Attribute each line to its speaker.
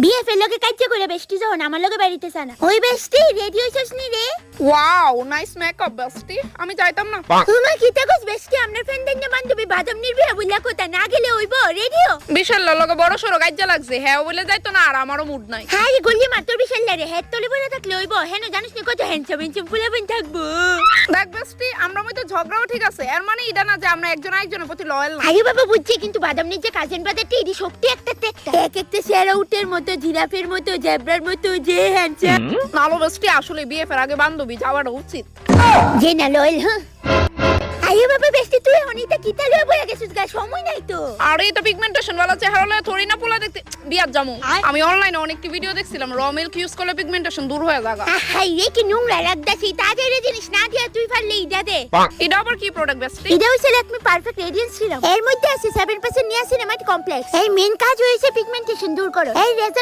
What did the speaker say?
Speaker 1: BFL লগে কাজ করে বেস্টি যখন আমার লগে বাড়িতেছ না ওই বেস্টি রেডি হইছস নি রে
Speaker 2: ওয়াও নাইস মেকআপ বেস্টি আমি যাইতাম না
Speaker 1: তোমার কি তাকস বেস্টি আমরা ফ্রেন্ডের না বান্ধবী বাদাম নির্বিয়া বইলা কথা না গেলে হইবো রেডিও
Speaker 2: বিশাল লগে বড় সরো গাজ্জা লাগছে হ্যাঁ বলে যাইতো না আর আমারও মুড নাই
Speaker 1: হ্যাঁ রে গলি মার তোর বিশাল রে হেড তলে বলে থাকলে হইবো হেন জানিস নি কত হ্যান্ডসাম হ্যান্ডসাম ফুলাবেন থাকবো
Speaker 2: দেখ বেস্টি আমরা মধ্যে ঝগড়াও ঠিক আছে এর মানে এটা না যে আমরা একজন আরেকজনের প্রতি লয়াল না
Speaker 1: আরে বাবা বুঝছি কিন্তু বাদাম নির যে কাজিন ব্রাদারটি এডি শক্তি একটা এক একটা শেয়ারআউটের মতো জিরাফের মতো জেব্রার মতো যে হ্যান্ডসাম
Speaker 2: নালো বেস্টি আসলে বিয়ে ফের আগে বান্ধবী যাওয়াটা উচিত
Speaker 1: যে না লয়াল হ্যাঁ আরে বাবা বেস্টি তুই অনিতা কিতা লয়ে বইয়া গেছিস গা সময় নাই তো
Speaker 2: আর এই তো পিগমেন্টেশন वाला চেহারা লয়ে থোড়ি না পোলা দেখতে বিয়াত জামু আমি অনলাইনে অনেকটি ভিডিও দেখছিলাম র মিল্ক ইউজ করলে পিগমেন্টেশন দূর হয়ে যাবে
Speaker 1: হাই রে কি নোংরা লাগতাছি তাদের জিনিস না দিয়া তুই পারলে ইডা দে
Speaker 2: এটা আবার কি প্রোডাক্ট বেস্টি
Speaker 1: এটা হইছে ল্যাকমি পারফেক্ট রেডিয়েন্স সিরাম এর মধ্যে আছে 7% নিয়াসিনামাইড কমপ্লেক্স এই মেইন কাজ হইছে পিগমেন্টেশন দূর করো এই রেজাল্ট